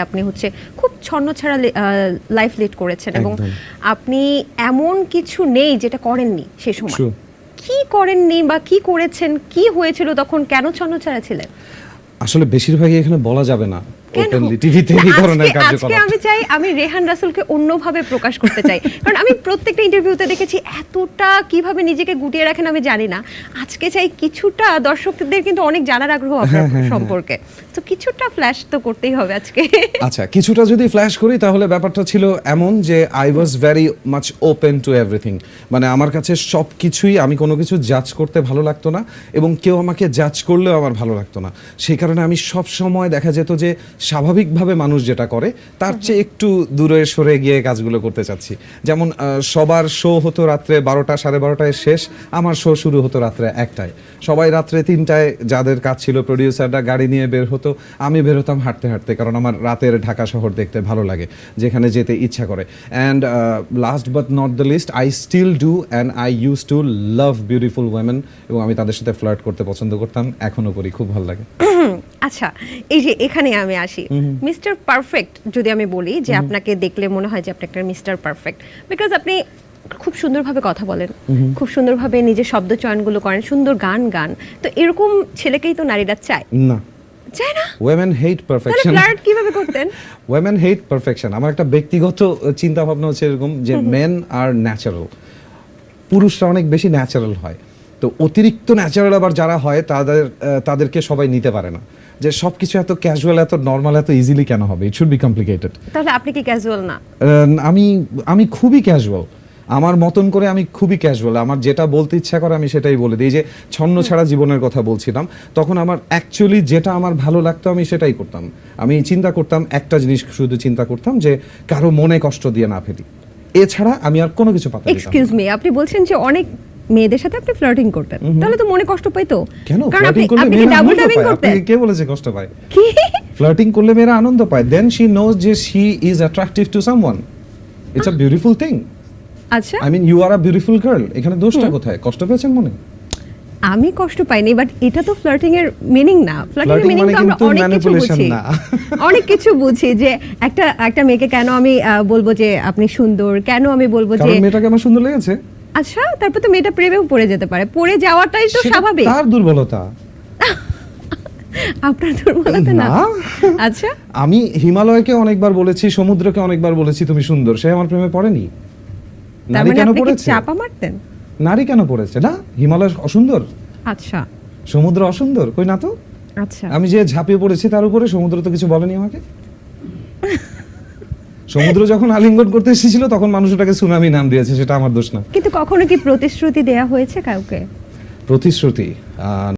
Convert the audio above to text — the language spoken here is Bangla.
আপনি হচ্ছে খুব ছন্নছাড়া লাইফ লিড করেছেন এবং আপনি এমন কিছু নেই যেটা করেননি সে সময়। কি করেননি বা কি করেছেন, কি হয়েছিল তখন, কেন ছন্নছাড়া ছিলেন? আসলে বেশিরভাগই এখানে বলা যাবে না ওপেনলি টিভিতে এই ধরনের কার্যকলাপ। আজকে আমি চাই আমি রেহান রাসেলকে অন্যভাবে প্রকাশ করতে চাই, কারণ আমি প্রত্যেকটা ইন্টারভিউতে দেখেছি এতটা কিভাবে নিজেকে গুটিয়ে রাখেন আমি জানি না। আজকে চাই কিছুটা, দর্শকদের কিন্তু অনেক জানার আগ্রহ আপনার সম্পর্কে, তো কিছুটা ফ্ল্যাশ তো করতেই হবে আজকে। আচ্ছা, কিছুটা যদি ফ্ল্যাশ করি তাহলে ব্যাপারটা ছিল এমন যে I was very much open to everything. মানে আমার কাছে সব কিছুই, আমি কোনো কিছু জাজ করতে ভালো লাগতো না এবং কেউ আমাকে জাজ করলেও আমার ভালো লাগতো না। সেই কারণে আমি সব সময় দেখা যেত যে স্বাভাবিকভাবে মানুষ যেটা করে তার চেয়ে একটু দূরে সরে গিয়ে কাজগুলো করতে চাচ্ছি। যেমন সবার শো হতো রাত্রে 12টা 12:30টায় শেষ, আমার শো শুরু হতো রাত্রে 1টায়। সবাই রাত্রে 3টায় যাদের কাজ ছিল, প্রডিউসাররা গাড়ি নিয়ে বের হতো, আমি বের হতাম হাঁটতে হাঁটতে, কারণ আমার রাতের ঢাকা শহর দেখতে ভালো লাগে, যেখানে যেতে ইচ্ছা করে। And last but not the least, I still do and I use to love beautiful women, এবং আমি তাদের সাথে ফ্লার্ট করতে পছন্দ করতাম, এখনো করি, খুব ভালো লাগে। আচ্ছা, এই যে এখানে আমি আসি, মিস্টার পারফেক্ট যদি আমি বলি যে আপনাকে দেখলে মনে হয় যে আপনি একটা মিস্টার পারফেক্ট, বিকজ আপনি খুব সুন্দরভাবে কথা বলেন, খুব সুন্দরভাবে নিজের শব্দ চয়নগুলো করেন, সুন্দর গান, তো এরকম ছেলেকেই তো নারীরা চায় না, চায় না? women hate perfection। তাহলে ফ্লার্ট কিভাবে করতেন? women hate perfection। আমার একটা ব্যক্তিগত চিন্তা ভাবনা হচ্ছে এরকম যে men are natural, পুরুষরা অনেক বেশি ন্যাচারাল হয়, তো অতিরিক্ত ন্যাচারাল আবার যারা হয় তাদেরকে সবাই নিতে পারে না, যে সবকিছু এত ক্যাজুয়াল, এত নর্মাল, এত ইজিলি কেন হবে, ইট শুড বি কমপ্লিকেটেড। তাহলে আপনি কি ক্যাজুয়াল না? আমি খুবই ক্যাজুয়াল, আমার মতন করে আমি খুবই ক্যাজুয়াল। আমার যেটা বলতে ইচ্ছা করে আমি সেটাই বলে দিই। যে ছন্ন ছাড়া জীবনের কথা বলছিলাম, তখন আমার অ্যাকচুয়ালি যেটা আমার ভালো লাগতো আমি সেটাই করতাম। আমি চিন্তা করতাম একটা জিনিস, শুধু চিন্তা করতাম যে কারো মনে কষ্ট দিয়ে না ফেলি, এছাড়া আমি আর কোনো কিছু পাতা দিতাম না। এক্সকিউজ মি, আপনি বলছেন যে অনেক মেয়েদের সাথে আপনি ফ্লার্টিং করতেন, তাহলে তো মনে কষ্ট পাইতো কেন? কারণ ফ্লার্টিং করলে আপনি মেয়েরা ডাবল আনন্দ ডাবিং পায়। করতেন। আপনি কে বলেছে কষ্ট পায়? কি? ফ্লার্টিং করলে মেয়েরা আনন্দ পায়, দেন শি নোজ যে she is attractive to someone, it's a beautiful thing. আচ্ছা, I mean you are a beautiful girl, এখানে দোষটা কোথায়? কষ্ট পেয়েছেন মনে? আমি কষ্ট পাইনি, বাট এটা তো ফ্লার্টিং এর মিনিং না। ফ্লার্টিং এর মিনিং তো আমরা অনেক কিছু বুঝি, অনেক কিছু বুঝি, যে একটা মেয়েকে কেন আমি বলবো যে আপনি সুন্দর, কেন আমি বলবো যে মেয়েটাকে আমার সুন্দর লেগেছে। আচ্ছা, তারপর তো মেয়েটা প্রেমেও পড়ে যেতে পারে, পড়ে যাওয়াটাই তো স্বাভাবিক। তার দুর্বলতা, আপনার দুর্বলতা না। আচ্ছা, আমি হিমালয়কে অনেকবার বলেছি, সমুদ্রকে অনেকবার বলেছি তুমি সুন্দর, সে আমার প্রেমে পড়েনি। নারী কেন পড়েছে? চাপা মারতেন? নারী কেন পড়েছে? না, হিমালয় অসুন্দর, আচ্ছা, সমুদ্র অসুন্দর, কই না তো। আচ্ছা, আমি যে ঝাঁপিয়ে পড়েছি তার উপরে, সমুদ্র তো কিছু বলেনি আমাকে। সমুদ্র যখন আলিঙ্গন করতে এসেছিল তখন মানুষ ওটাকে সুনামি নাম দিয়েছে, সেটা আমার দোষ না। কিন্তু কখনো কি প্রতিশ্রুতি দেয়া হয়েছে কাউকে? প্রতিশ্রুতি